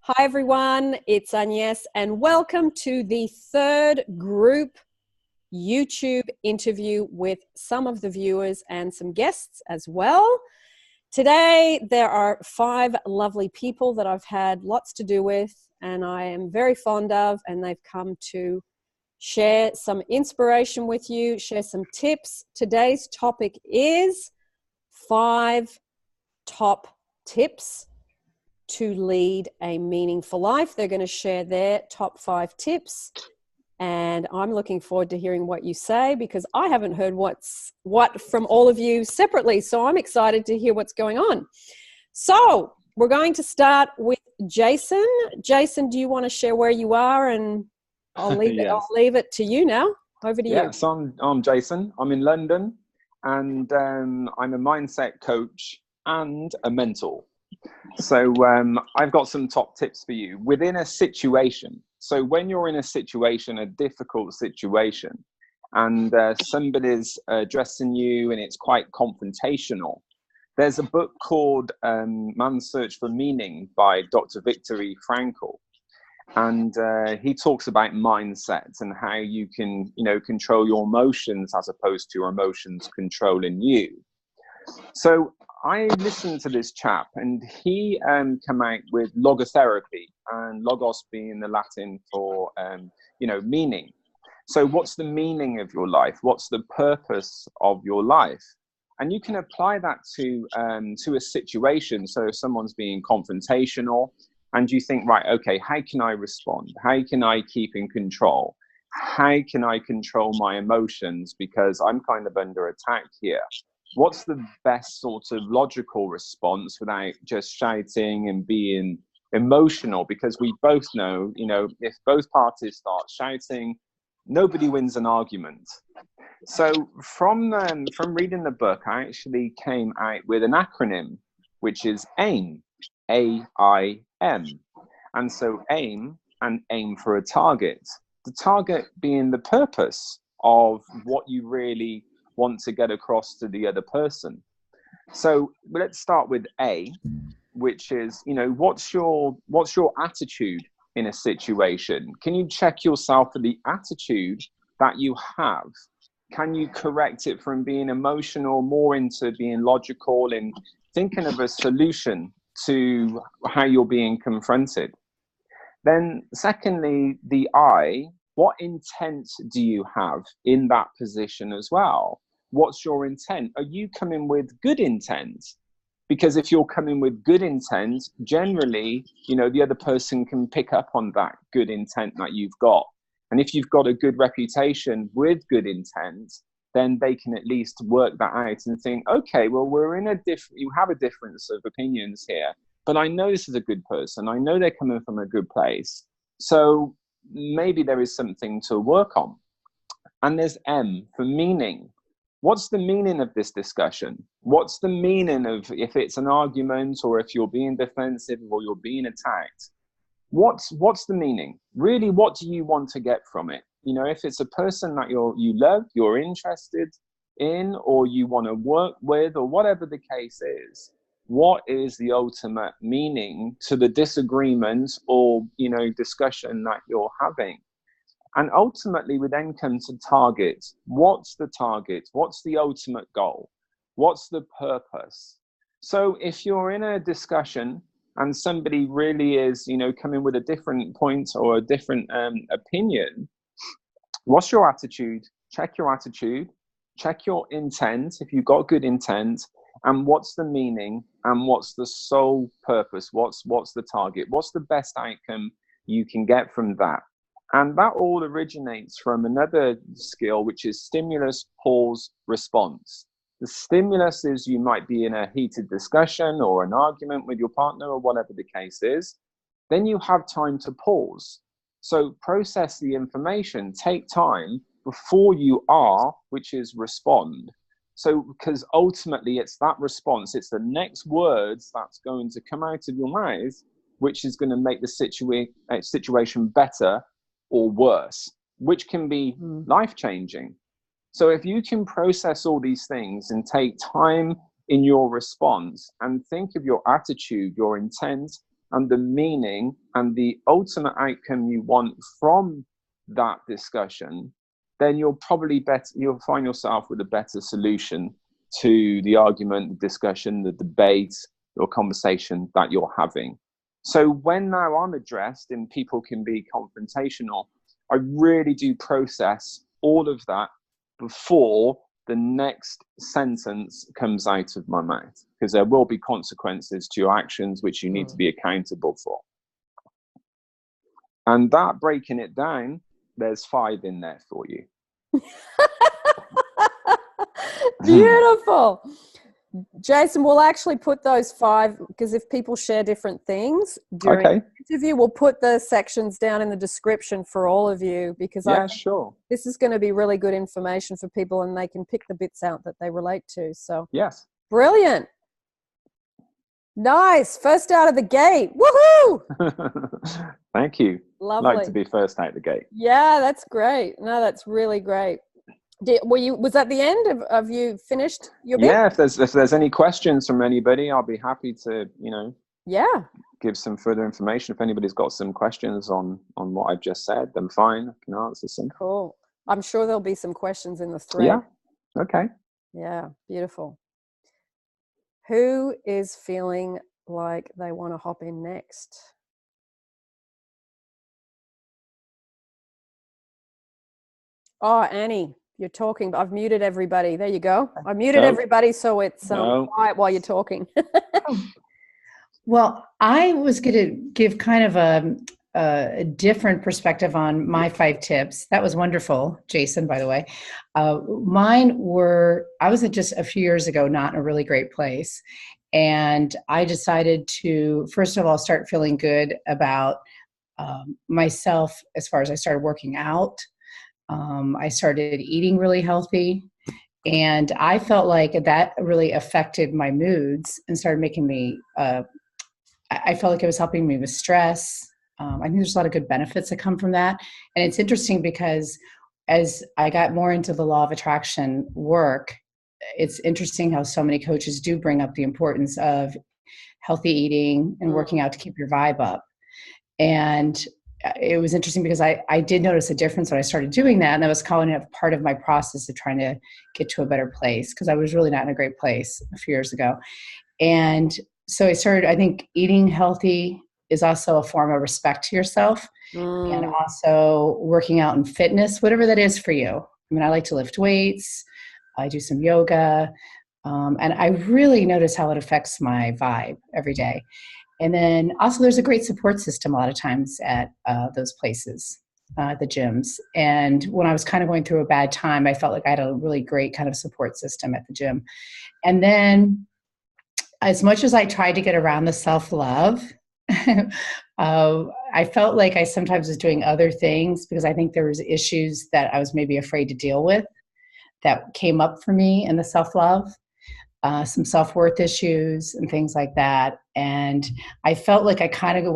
Hi everyone, it's Agnes and welcome to the third group YouTube interview with some of the viewers and some guests as well. Today there are 5 lovely people that I've had lots to do with and I am very fond of, and they've come to share some inspiration with you, share some tips. Today's topic is 5 top tips to lead a meaningful life. They're going to share their top 5 tips, and I'm looking forward to hearing what you say because I haven't heard what from all of you separately, so I'm excited to hear what's going on. So we're going to start with Jason. Jason, do you want to share where you are? And I'll leave Yes. I'll leave it to you now. Over to you. So I'm Jason. I'm in London, and I'm a mindset coach and a mentor. So I've got some top tips for you within a situation. So when you're in a situation, a difficult situation, and somebody's addressing you and it's quite confrontational, there's a book called Man's Search for Meaning by Dr. Viktor Frankl. And he talks about mindsets and how you can, control your emotions as opposed to your emotions controlling you. So I listened to this chap, and he came out with logotherapy, and logos being the Latin for, meaning. So what's the meaning of your life? What's the purpose of your life? And you can apply that to a situation. So if someone's being confrontational, and you think, right, okay, how can I respond? How can I keep in control? How can I control my emotions? Because I'm kind of under attack here. What's the best sort of logical response without just shouting and being emotional? Because we both know, if both parties start shouting, nobody wins an argument. So from reading the book, I actually came out with an acronym, which is AIM. AIM. And so aim for a target. The target being the purpose of what you really want to get across to the other person. So let's start with A, which is, what's your attitude in a situation? Can you check yourself for the attitude that you have? Can you correct it from being emotional more into being logical and thinking of a solution to how you're being confronted? Then secondly, the I, what intent do you have in that position as well? What's your intent? Are you coming with good intent? Because if you're coming with good intent, generally, the other person can pick up on that good intent that you've got. And if you've got a good reputation with good intent, then they can at least work that out and think, okay, well, you have a difference of opinions here, but I know this is a good person. I know they're coming from a good place. So maybe there is something to work on. And there's M for meaning. What's the meaning of this discussion? What's the meaning of, if it's an argument or if you're being defensive or you're being attacked? What's the meaning? Really, what do you want to get from it? If it's a person that you love, you're interested in, or you want to work with, or whatever the case is, what is the ultimate meaning to the disagreement or, discussion that you're having? And ultimately, we then come to target. What's the target? What's the ultimate goal? What's the purpose? So if you're in a discussion and somebody really is, coming with a different point or a different opinion, what's your attitude? Check your attitude. Check your intent, if you've got good intent. And what's the meaning? And what's the sole purpose? What's the target? What's the best outcome you can get from that? And that all originates from another skill, which is stimulus, pause, response. The stimulus is you might be in a heated discussion or an argument with your partner or whatever the case is. Then you have time to pause. So process the information, take time before you which is respond. So because ultimately it's that response, it's the next words that's going to come out of your mouth, which is going to make the situation better or worse, which can be life-changing. So if you can process all these things and take time in your response and think of your attitude, your intent, and the meaning and the ultimate outcome you want from that discussion, then you'll find yourself with a better solution to the argument, the discussion, the debate, or conversation that you're having. So when now I'm addressed and people can be confrontational, I really do process all of that before the next sentence comes out of my mouth, because there will be consequences to your actions which you need to be accountable for. And that, breaking it down, there's 5 in there for you. Beautiful. Jason, we'll actually put those 5, because if people share different things during the interview, we'll put the sections down in the description for all of you, because this is going to be really good information for people, and they can pick the bits out that they relate to. So yes, brilliant. Nice. First out of the gate. Woohoo! Thank you. Lovely. Like to be first out the gate. Yeah, that's great. No, that's really great. Was that the end of you finished your bit? Yeah, if there's any questions from anybody, I'll be happy to, give some further information. If anybody's got some questions on what I've just said, then fine, I can answer some. Cool. I'm sure there'll be some questions in the thread. Yeah. Okay. Yeah, beautiful. Who is feeling like they want to hop in next? Oh, Annie. You're talking, but I've muted everybody. There you go. I muted everybody, so it's quiet while you're talking. Well, I was going to give kind of a different perspective on my 5 tips. That was wonderful, Jason, by the way. Mine were, I was just a few years ago, not in a really great place. And I decided to, first of all, start feeling good about myself as far as I started working out. I started eating really healthy, and I felt like that really affected my moods and started making me, I felt like it was helping me with stress. I think there's a lot of good benefits that come from that. And it's interesting because as I got more into the law of attraction work, it's interesting how so many coaches do bring up the importance of healthy eating and working out to keep your vibe up. And it was interesting because I did notice a difference when I started doing that. And that was kind of part of my process of trying to get to a better place, because I was really not in a great place a few years ago. And so I started, I think eating healthy is also a form of respect to yourself, and also working out and fitness, whatever that is for you. I mean, I like to lift weights. I do some yoga. And I really notice how it affects my vibe every day. And then also there's a great support system a lot of times at those places, the gyms. And when I was kind of going through a bad time, I felt like I had a really great kind of support system at the gym. And then as much as I tried to get around the self-love, I felt like I sometimes was doing other things because I think there was issues that I was maybe afraid to deal with that came up for me in the self-love. Some self-worth issues and things like that. And I felt like I kind of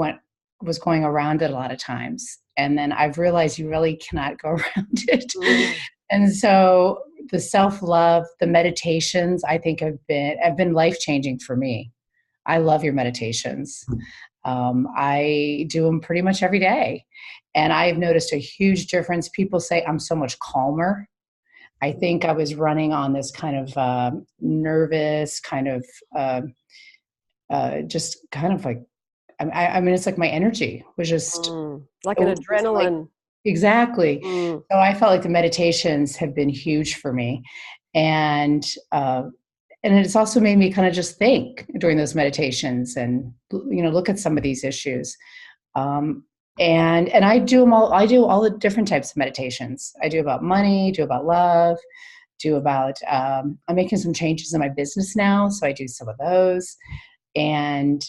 was going around it a lot of times. And then I've realized you really cannot go around it. And so the self-love, the meditations, I think have been life-changing for me. I love your meditations. I do them pretty much every day. And I've noticed a huge difference. People say I'm so much calmer. I think I was running on this kind of nervous, kind of just kind of like, I mean, it's like my energy was just like an adrenaline. Exactly. So I felt like the meditations have been huge for me, and it's also made me kind of just think during those meditations and look at some of these issues. And I do them all. I do all the different types of meditations. I do about money, do about love, do about, I'm making some changes in my business now. So I do some of those. And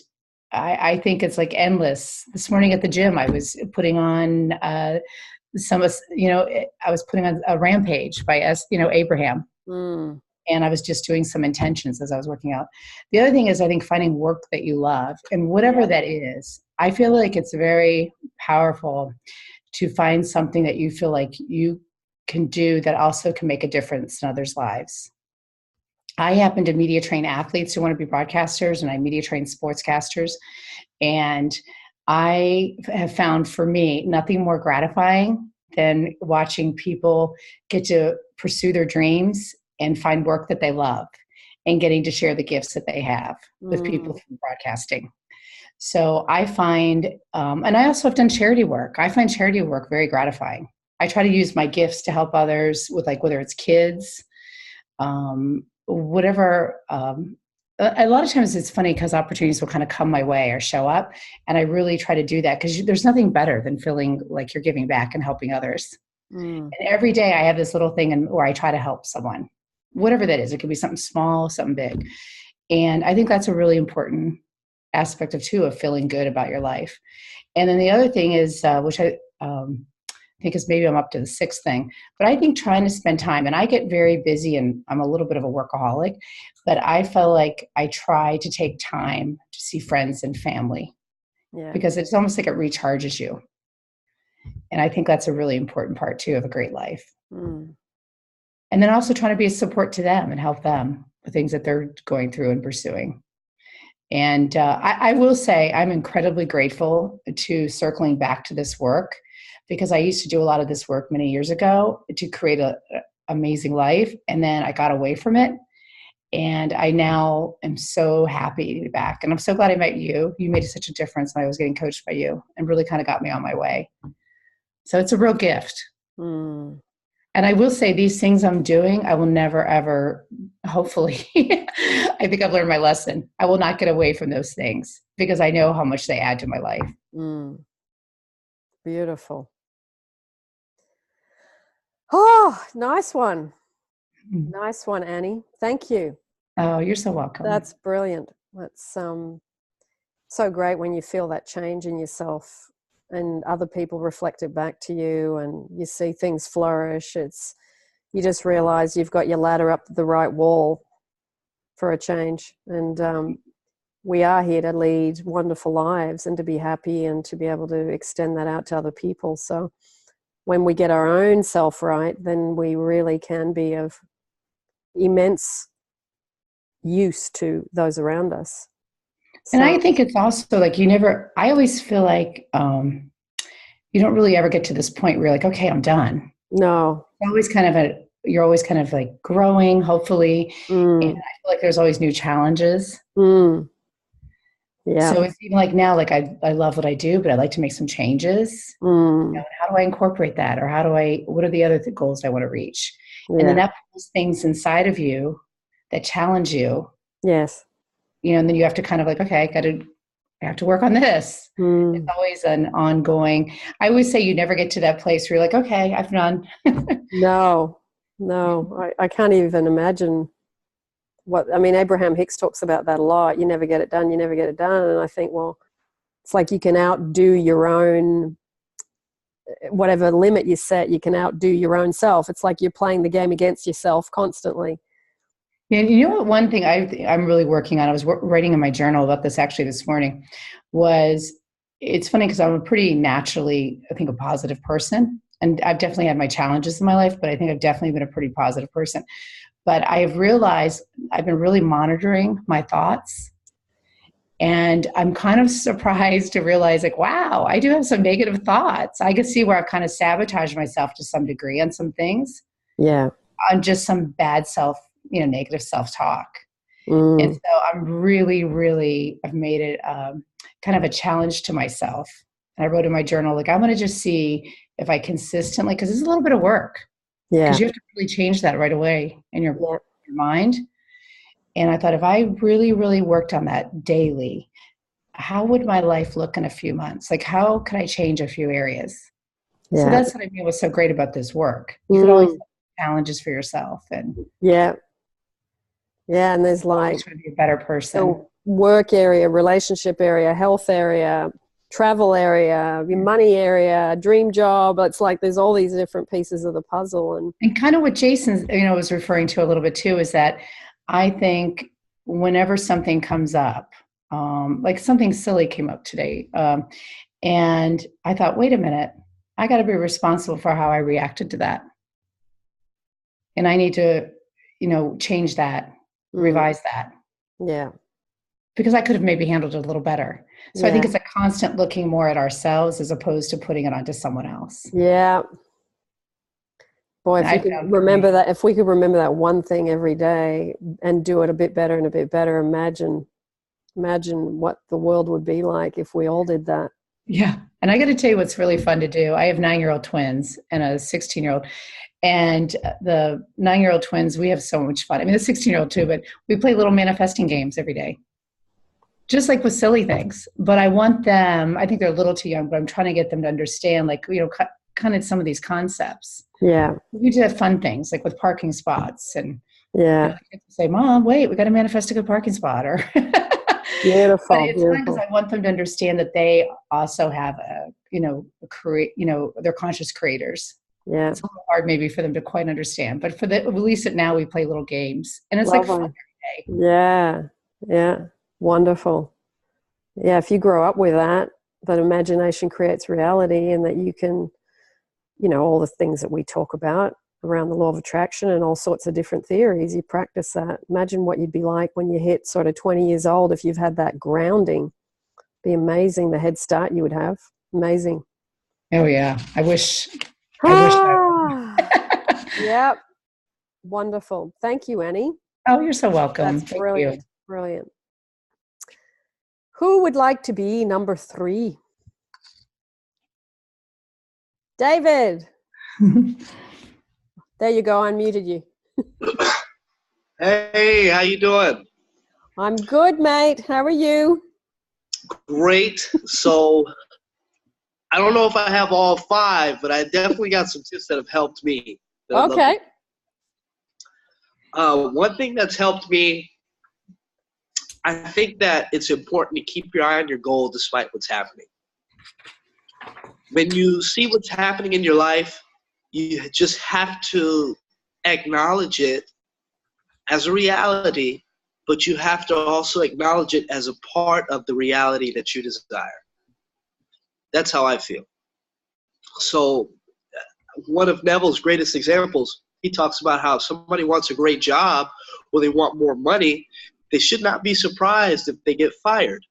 I think it's like endless. This morning at the gym, I was putting on I was putting on a Rampage by Abraham. And I was just doing some intentions as I was working out. The other thing is, I think finding work that you love, and whatever that is, I feel like it's very powerful to find something that you feel like you can do that also can make a difference in others' lives. I happen to media train athletes who want to be broadcasters, and I media train sportscasters. And I have found, for me, nothing more gratifying than watching people get to pursue their dreams and find work that they love, and getting to share the gifts that they have with people through broadcasting. So I find, and I also have done charity work. I find charity work very gratifying. I try to use my gifts to help others with, like, whether it's kids, whatever. A lot of times it's funny because opportunities will kind of come my way or show up. And I really try to do that because there's nothing better than feeling like you're giving back and helping others. And every day I have this little thing where I try to help someone, whatever that is. It could be something small, something big. And I think that's a really important aspect of feeling good about your life. And then the other thing is, which I think is, maybe I'm up to the sixth thing, but I think trying to spend time, and I get very busy and I'm a little bit of a workaholic, but I feel like I try to take time to see friends and family, because it's almost like it recharges you. And I think that's a really important part too of a great life. And then also trying to be a support to them and help them with things that they're going through and pursuing. And I will say I'm incredibly grateful to circling back to this work, because I used to do a lot of this work many years ago to create an amazing life. And then I got away from it. And I now am so happy to be back. And I'm so glad I met you. You made such a difference when I was getting coached by you, and really kind of got me on my way. So it's a real gift. And I will say, these things I'm doing, I will never, ever, hopefully, I think I've learned my lesson. I will not get away from those things, because I know how much they add to my life. Beautiful. Oh, nice one. Nice one, Annie. Thank you. Oh, you're so welcome. That's brilliant. That's so great when you feel that change in yourself and other people reflect it back to you, and you see things flourish. You just realize you've got your ladder up the right wall for a change. And we are here to lead wonderful lives and to be happy and to be able to extend that out to other people. So when we get our own self right, then we really can be of immense use to those around us. And I think it's also like I always feel like you don't really ever get to this point where you're like, okay, I'm done. No. You're always kind of like growing, hopefully. And I feel like there's always new challenges. Yeah. So it's even like now, like I love what I do, but I'd like to make some changes. You know, how do I incorporate that? Or what are the other goals I want to reach? And then that pulls things inside of you that challenge you. Yes. You know, and then you have to kind of like, okay, I have to work on this. It's always an ongoing. I always say you never get to that place where you're like, okay, I've done. No, I can't even imagine Abraham Hicks talks about that a lot. You never get it done. And I think, well, it's like you can outdo your own, whatever limit you set, you can outdo your own self. It's like you're playing the game against yourself constantly. And you know what, one thing I'm really working on, I was writing in my journal about this actually this morning, it's funny because I'm a pretty naturally, I think, a positive person. And I've definitely had my challenges in my life, but I think I've definitely been a pretty positive person. But I have realized I've been really monitoring my thoughts. And I'm kind of surprised to realize, like, wow, I do have some negative thoughts. I can see where I've kind of sabotaged myself to some degree on some things. Yeah. On just some bad negative self-talk. And so I'm really, I've made it kind of a challenge to myself. And I wrote in my journal, like, I'm going to just see if I consistently, because it's a little bit of work. Yeah. Because you have to really change that right away in your mind. And I thought, if I really, really worked on that daily, how would my life look in a few months? Like, how could I change a few areas? Yeah. So that's what I mean was so great about this work. You could always have challenges for yourself. And yeah, and there's like trying to be a better person. The work area, relationship area, health area, travel area, your money area, dream job. It's like there's all these different pieces of the puzzle. And kind of what Jason, was referring to a little bit too, is that I think whenever something comes up, like something silly came up today, and I thought, wait a minute, I got to be responsible for how I reacted to that. And I need to, change that. revise that. Yeah. Because I could have maybe handled it a little better. So I think it's a constant looking more at ourselves as opposed to putting it onto someone else. Yeah. Boy, if we could remember that one thing every day and do it a bit better and a bit better, imagine what the world would be like if we all did that. Yeah. And I got to tell you what's really fun to do. I have 9-year-old twins and a 16-year-old. And the 9-year-old twins, we have so much fun. I mean, the 16-year-old too, but we play little manifesting games every day. Just like with silly things. But I want them, I think they're a little too young, but I'm trying to get them to understand, like, kind of some of these concepts. Yeah. We do have fun things, like with parking spots. And yeah, say, Mom, wait, we got to manifest a good parking spot. Or beautiful. But it's fun because I want them to understand that they also have they're conscious creators. Yeah. It's a little hard maybe for them to quite understand, but at least now we play little games, and it's like fun every day. Yeah. Yeah. Wonderful. Yeah. If you grow up with that imagination creates reality, and that you can, all the things that we talk about around the law of attraction and all sorts of different theories, you practice that. Imagine what you'd be like when you hit sort of 20 years old if you've had that grounding. Be amazing the head start you would have. Amazing. Oh yeah. I wish. Yep. Wonderful. Thank you, Annie. Oh, you're so welcome. That's brilliant. Thank you. Brilliant. Who would like to be number 3? David. There you go. I unmuted you. Hey, how you doing? I'm good, mate. How are you? Great. So I don't know if I have all 5, but I definitely got some tips that have helped me. Okay. One thing that's helped me, I think that it's important to keep your eye on your goal despite what's happening. When you see what's happening in your life, you just have to acknowledge it as a reality, but you have to also acknowledge it as a part of the reality that you desire. That's how I feel. So one of Neville's greatest examples, he talks about how if somebody wants a great job or they want more money, they should not be surprised if they get fired.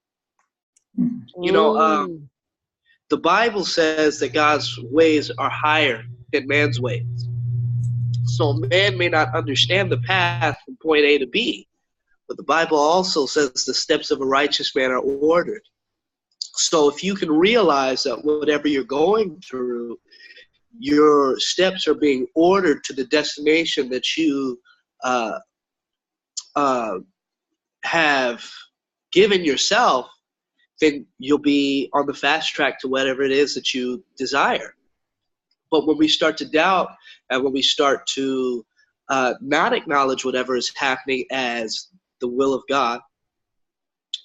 The Bible says that God's ways are higher than man's ways. So man may not understand the path from point A to B, but the Bible also says the steps of a righteous man are ordered. So if you can realize that whatever you're going through, your steps are being ordered to the destination that you have given yourself, then you'll be on the fast track to whatever it is that you desire. But when we start to doubt and when we start to not acknowledge whatever is happening as the will of God,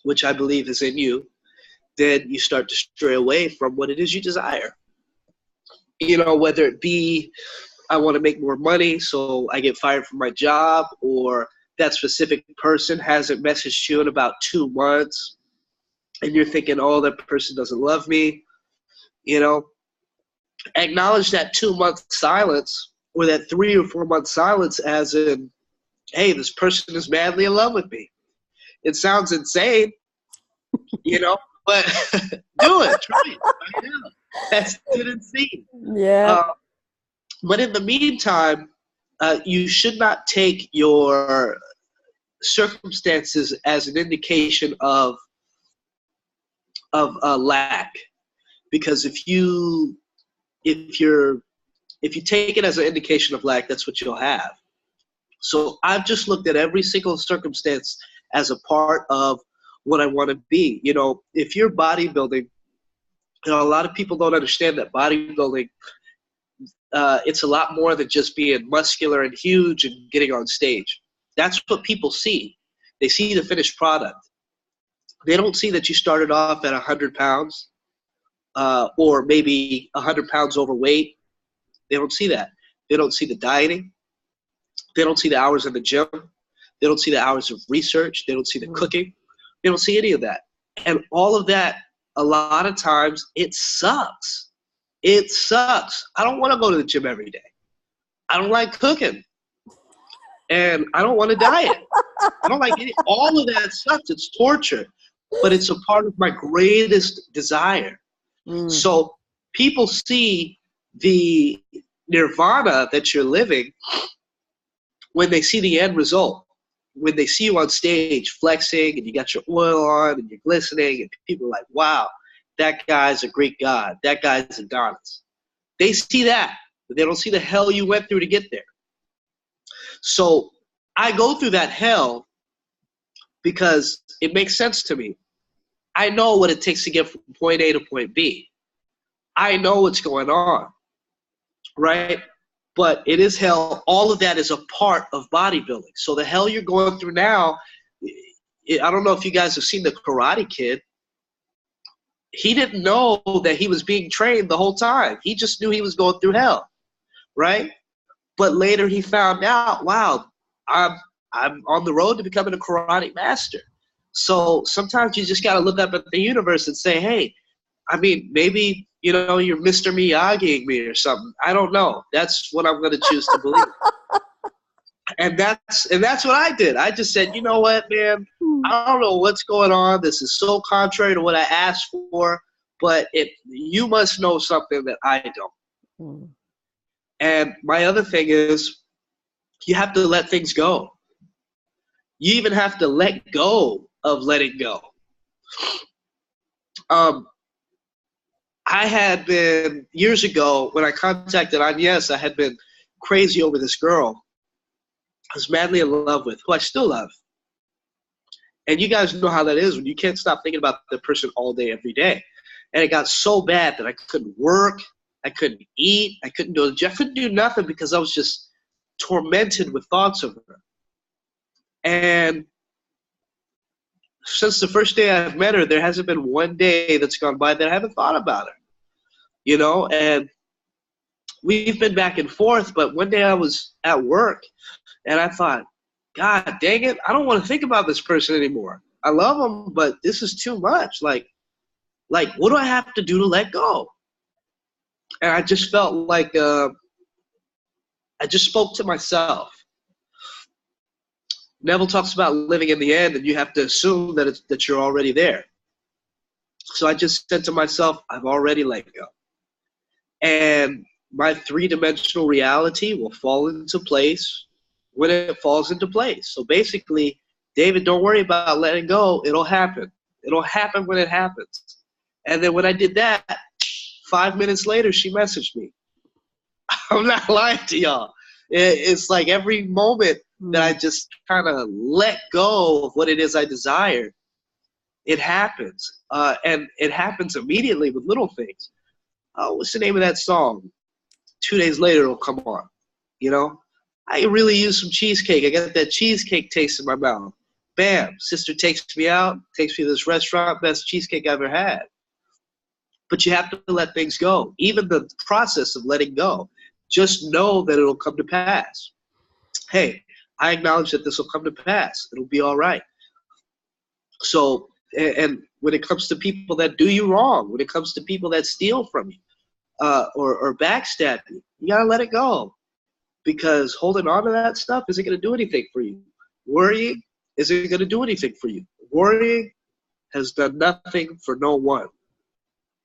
which I believe is in you, then you start to stray away from what it is you desire. Whether it be I want to make more money, so I get fired from my job, or that specific person hasn't messaged you in about 2 months, and you're thinking, oh, that person doesn't love me. Acknowledge that 2-month silence or that 3 or 4 month silence as in, hey, this person is madly in love with me. It sounds insane, but do it. Try it. Find out. That's good and see. Yeah. But in the meantime, you should not take your circumstances as an indication of lack, because if you take it as an indication of lack, that's what you'll have. So I've just looked at every single circumstance as a part of what I want to be. If you're bodybuilding, a lot of people don't understand that bodybuilding, it's a lot more than just being muscular and huge and getting on stage. That's what people see. They see the finished product. They don't see that you started off at 100 pounds or maybe 100 pounds overweight. They don't see that. They don't see the dieting. They don't see the hours in the gym. They don't see the hours of research. They don't see the cooking. They don't see any of that. And all of that, a lot of times, it sucks. It sucks. I don't want to go to the gym every day. I don't like cooking. And I don't want to diet. I don't like all of that stuff. It's torture, but it's a part of my greatest desire. So people see the nirvana that you're living when they see the end result. When they see you on stage flexing and you got your oil on and you're glistening and people are like, wow, that guy's a Greek god. That guy's Adonis. They see that, but they don't see the hell you went through to get there. So I go through that hell because it makes sense to me. I know what it takes to get from point A to point B. I know what's going on, right? But it is hell. All of that is a part of bodybuilding. So the hell you're going through now, I don't know if you guys have seen The Karate Kid. He didn't know that he was being trained the whole time. He just knew he was going through hell, right? But later he found out, wow, I'm on the road to becoming a karate master. So sometimes you just got to look up at the universe and say, hey, I mean, maybe, you know, you're Mr. Miyagiing me or something. I don't know. That's what I'm going to choose to believe. And that's what I did. I just said, you know what, man, I don't know what's going on. This is so contrary to what I asked for, but you must know something that I don't. And my other thing is, you have to let things go. You even have to let go of letting go. I had been, years ago, when I contacted Agnes, I had been crazy over this girl I was madly in love with, who I still love. And you guys know how that is when you can't stop thinking about the person all day, every day. And it got so bad that I couldn't work, I couldn't eat, I couldn't do nothing because I was just tormented with thoughts of her. And since the first day I've met her, there hasn't been one day that's gone by that I haven't thought about her, you know? And we've been back and forth, but one day I was at work and I thought, God dang it, I don't want to think about this person anymore. I love them, but this is too much. Like, what do I have to do to let go? And I just felt like I just spoke to myself. Neville talks about living in the end, and you have to assume that you're already there. So I just said to myself, I've already let go. And my three-dimensional reality will fall into place when it falls into place. So basically, David, don't worry about letting go. It'll happen. It'll happen when it happens. And then when I did that, 5 minutes later, she messaged me. I'm not lying to y'all. It's like every moment that I just kind of let go of what it is I desire, it happens. And it happens immediately with little things. Oh, what's the name of that song? 2 days later, it'll come on. You know, I can really use some cheesecake. I got that cheesecake taste in my mouth. Bam, sister takes me out, takes me to this restaurant, best cheesecake I've ever had. But you have to let things go. Even the process of letting go, just know that it'll come to pass. Hey, I acknowledge that this will come to pass. It'll be all right. So, and when it comes to people that do you wrong, when it comes to people that steal from you or backstab you, you got to let it go. Because holding on to that stuff isn't going to do anything for you. Worrying isn't going to do anything for you. Worrying has done nothing for no one.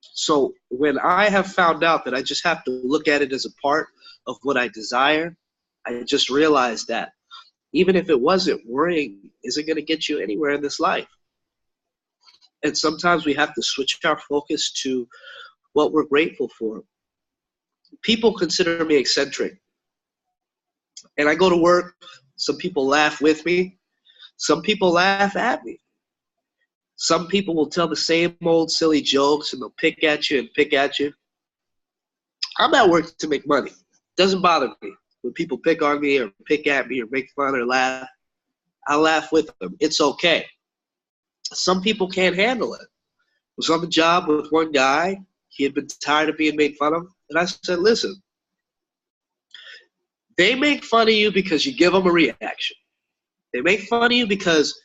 So when I have found out that I just have to look at it as a part of what I desire, I just realized that even if it wasn't, worrying isn't going to get you anywhere in this life. And sometimes we have to switch our focus to what we're grateful for. People consider me eccentric. And I go to work, some people laugh with me, some people laugh at me. Some people will tell the same old silly jokes and they'll pick at you and pick at you. I'm at work to make money. Doesn't bother me when people pick on me or pick at me or make fun or laugh. I laugh with them. It's okay. Some people can't handle it. I was on the job with one guy. He had been tired of being made fun of. And I said, listen, they make fun of you because you give them a reaction. They make fun of you because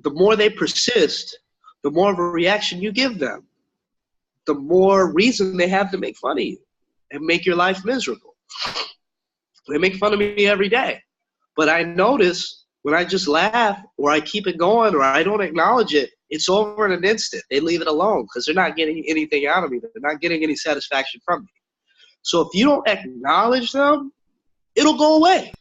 the more they persist, the more of a reaction you give them, the more reason they have to make fun of you and make your life miserable. They make fun of me every day. But I notice when I just laugh or I keep it going or I don't acknowledge it, it's over in an instant. They leave it alone because they're not getting anything out of me. They're not getting any satisfaction from me. So if you don't acknowledge them, it'll go away.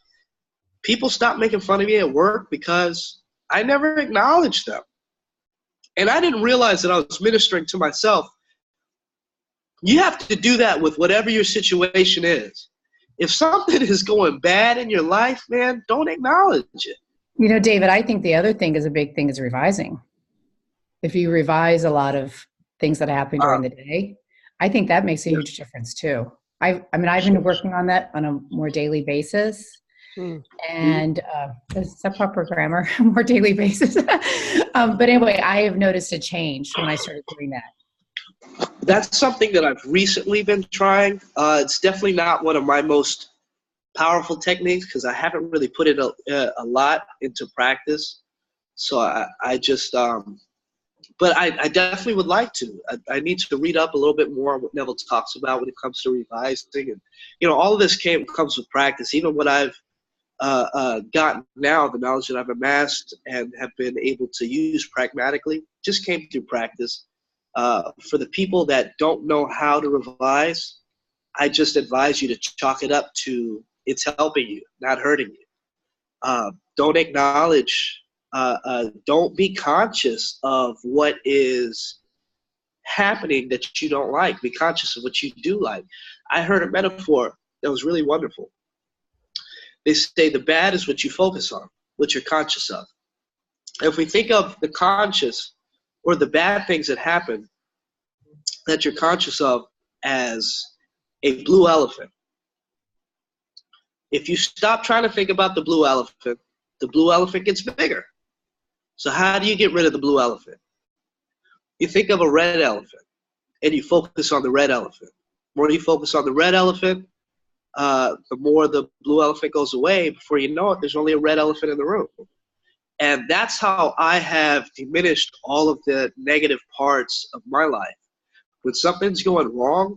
People stop making fun of me at work because I never acknowledged them. And I didn't realize that I was ministering to myself. You have to do that with whatever your situation is. If something is going bad in your life, man, don't acknowledge it. You know, David, I think the other thing is a big thing is revising. If you revise a lot of things that happen during the day, I think that makes a huge difference too. I've been working on that on a more daily basis. And is that proper grammar? More daily basis. But anyway, I have noticed a change when I started doing that. That's something that I've recently been trying. It's definitely not one of my most powerful techniques because I haven't really put it a lot into practice. So I just, but I definitely would like to. I need to read up a little bit more on what Neville talks about when it comes to revising. And, you know, all of this comes with practice. Even what I've gotten now, the knowledge that I've amassed and have been able to use pragmatically, just came through practice. For the people that don't know how to revise, I just advise you to chalk it up to it's helping you, not hurting you. Don't acknowledge, don't be conscious of what is happening that you don't like. Be conscious of what you do like. I heard a metaphor that was really wonderful. They say the bad is what you focus on, what you're conscious of. If we think of the conscious or the bad things that happen that you're conscious of as a blue elephant, if you stop trying to think about the blue elephant gets bigger. So how do you get rid of the blue elephant? You think of a red elephant and you focus on the red elephant. The more you focus on the red elephant, the more the blue elephant goes away. Before you know it, there's only a red elephant in the room. And that's how I have diminished all of the negative parts of my life. When something's going wrong,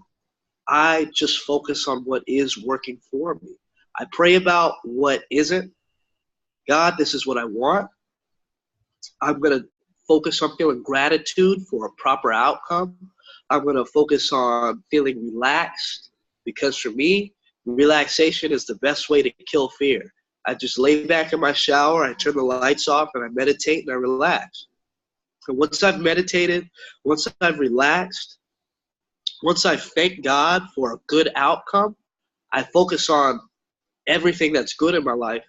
I just focus on what is working for me. I pray about what isn't. God, this is what I want. I'm going to focus on feeling gratitude for a proper outcome. I'm going to focus on feeling relaxed because for me, relaxation is the best way to kill fear. I just lay back in my shower, I turn the lights off, and I meditate and I relax. And once I've meditated, once I've relaxed, once I thank God for a good outcome, I focus on everything that's good in my life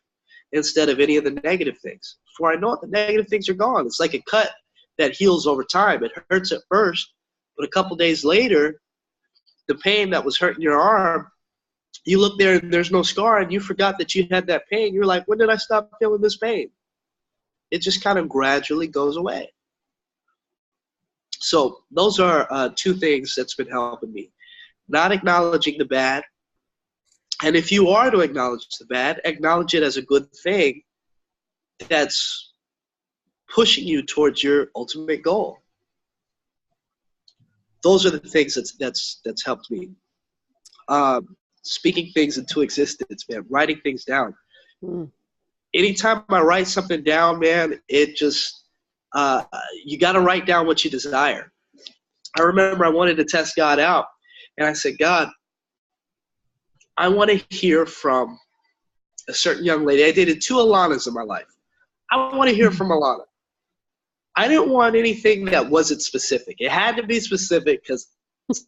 instead of any of the negative things. Before I know it, the negative things are gone. It's like a cut that heals over time. It hurts at first, but a couple days later, the pain that was hurting your arm, you look there and there's no scar and you forgot that you had that pain. You're like, when did I stop feeling this pain? It just kind of gradually goes away. So those are two things that's been helping me. Not acknowledging the bad. And if you are to acknowledge the bad, acknowledge it as a good thing that's pushing you towards your ultimate goal. Those are the things that's helped me. Speaking things into existence, man, writing things down. Anytime I write something down, man, it just, you got to write down what you desire. I remember I wanted to test God out, and I said, God, I want to hear from a certain young lady. I dated 2 Alanas in my life. I want to hear from Alana. I didn't want anything that wasn't specific. It had to be specific because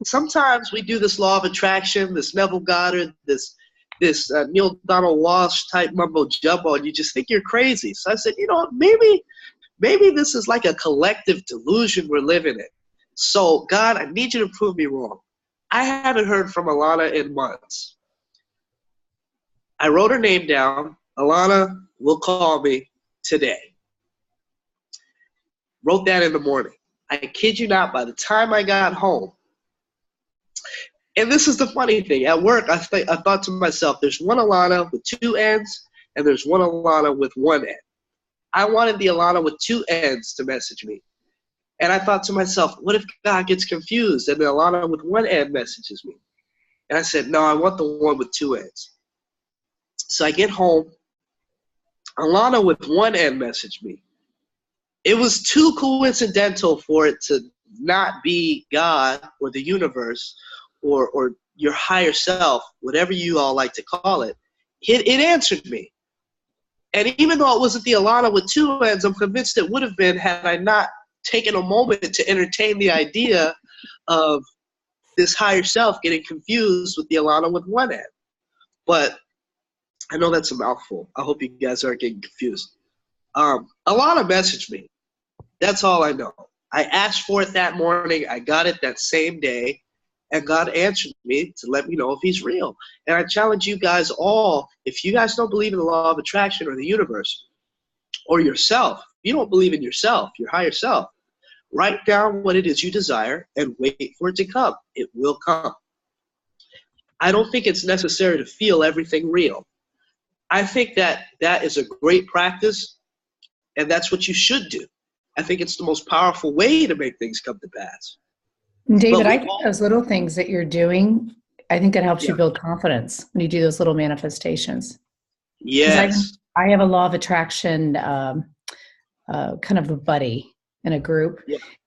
sometimes we do this law of attraction, this Neville Goddard, this Neil Donald Walsh type mumbo jumbo, and you just think you're crazy. So I said, you know, maybe this is like a collective delusion we're living in. So God, I need you to prove me wrong. I haven't heard from Alana in months. I wrote her name down. Alana will call me today. Wrote that in the morning. I kid you not, by the time I got home, and this is the funny thing, at work I thought to myself, there's one Alana with 2 N's and there's one Alana with 1 N. I wanted the Alana with 2 N's to message me. And I thought to myself, what if God gets confused and the Alana with 1 N messages me? And I said, no, I want the one with 2 N's. So I get home. Alana with one N messaged me. It was too coincidental for it to not be God or the universe or your higher self, whatever you all like to call it. It answered me. And even though it wasn't the Alana with two N's, I'm convinced it would have been had I not taken a moment to entertain the idea of this higher self getting confused with the Alana with one N. But I know that's a mouthful. I hope you guys aren't getting confused. Alana messaged me. That's all I know. I asked for it that morning. I got it that same day. And God answered me to let me know if he's real. And I challenge you guys all, if you guys don't believe in the law of attraction or the universe or yourself, you don't believe in yourself, your higher self, write down what it is you desire and wait for it to come. It will come. I don't think it's necessary to feel everything real. I think that is a great practice, and that's what you should do. I think it's the most powerful way to make things come to pass. David, I think those little things that you're doing, I think that helps you build confidence when you do those little manifestations. Yes. I have a law of attraction kind of a buddy in a group,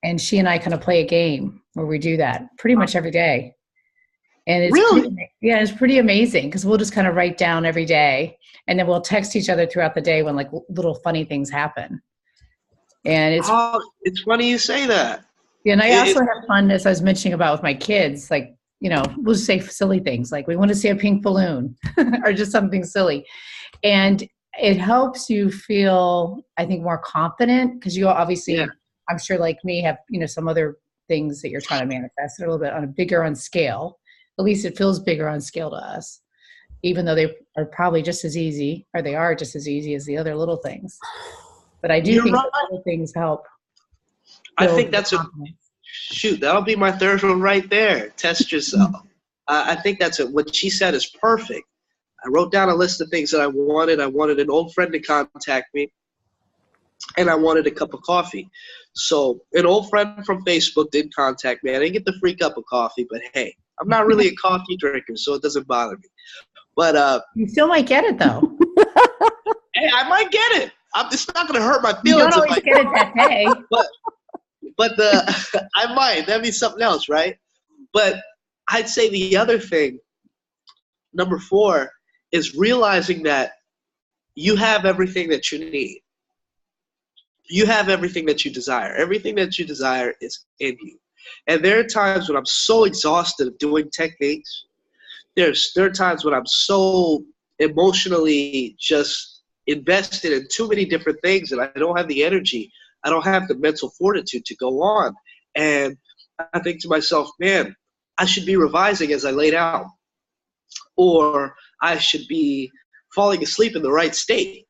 and she and I kind of play a game where we do that pretty much every day. And it's it's pretty amazing because we'll just kind of write down every day, and then we'll text each other throughout the day when like little funny things happen. And it's funny you say that. Yeah, and I also have fun, as I was mentioning about with my kids, like, you know, we'll just say silly things like we want to see a pink balloon or just something silly. And it helps you feel, I think, more confident because you obviously, I'm sure like me, have, you know, some other things that you're trying to manifest that are a little bit on a bigger on scale. At least it feels bigger on scale to us, even though they are probably just as easy, or they are just as easy as the other little things. But I do think that little things help. I think that's that'll be my third one right there. Test yourself. I think that's it. What she said is perfect. I wrote down a list of things that I wanted. I wanted an old friend to contact me, and I wanted a cup of coffee. So an old friend from Facebook did contact me. I didn't get the free cup of coffee, but hey, I'm not really a coffee drinker, so it doesn't bother me. But you still might get it though. Hey, I might get it. It's not going to hurt my feelings. You don't always get it that day. But I might. That'd be something else, right? But I'd say the other thing, number 4, is realizing that you have everything that you need. You have everything that you desire. Everything that you desire is in you. And there are times when I'm so exhausted of doing techniques. There are times when I'm so emotionally just invested in too many different things and I don't have the energy. I don't have the mental fortitude to go on. And I think to myself, man, I should be revising as I lay down. Or I should be falling asleep in the right state.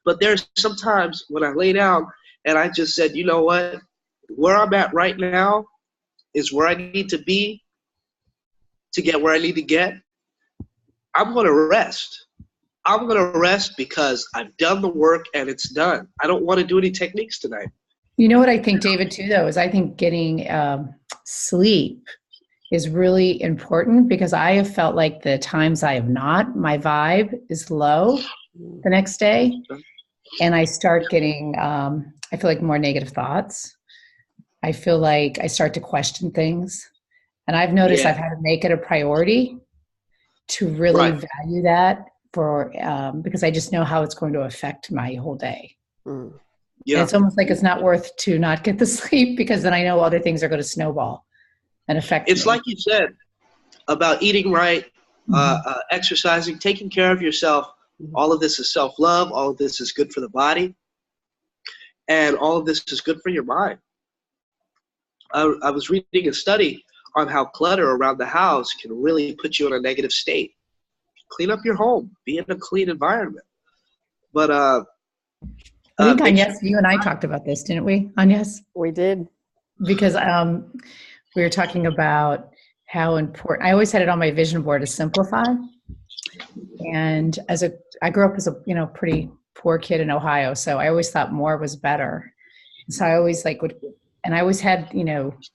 But there's sometimes when I lay down and I just said, you know what? Where I'm at right now is where I need to be to get where I need to get. I'm going to rest. I'm going to rest because I've done the work and it's done. I don't want to do any techniques tonight. You know what I think, David, too, though, is I think getting sleep is really important because I have felt like the times I have not, my vibe is low the next day. And I start getting, I feel like more negative thoughts. I feel like I start to question things. And I've noticed I've had to make it a priority to really value that for because I just know how it's going to affect my whole day. And it's almost like it's not worth to not get the sleep because then I know other things are going to snowball and affect me. It's like you said about eating right, exercising, taking care of yourself. All of this is self-love. All of this is good for the body. And all of this is good for your mind. I was reading a study on how clutter around the house can really put you in a negative state. Clean up your home. Be in a clean environment. But I think, Agnes, you and I talked about this, didn't we, Agnes? We did. Because we were talking about how important, I always had it on my vision board to simplify. And I grew up as a pretty poor kid in Ohio, so I always thought more was better. So I always and I always had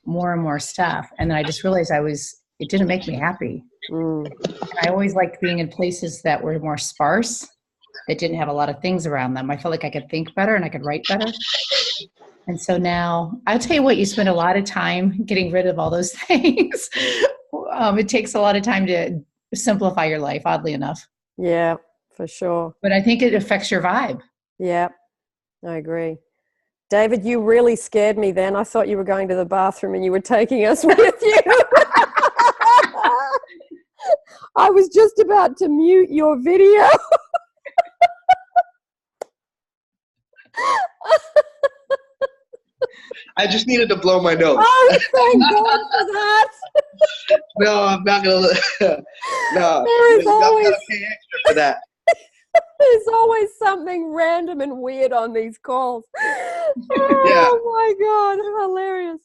more and more stuff, and then I just realized it didn't make me happy. I always liked being in places that were more sparse, that didn't have a lot of things around them. I felt like I could think better and I could write better. And so now, I'll tell you what, you spend a lot of time getting rid of all those things. It takes a lot of time to simplify your life, oddly enough. Yeah, for sure. But I think it affects your vibe. Yeah, I agree. David, you really scared me then. I thought you were going to the bathroom and you were taking us with you. I was just about to mute your video. I just needed to blow my nose. Oh, thank God for that. No, I'm not going to. No, There is I'm not always, going to pay extra for that. there's always something random and weird on these calls. Yeah. Oh, my God. Hilarious.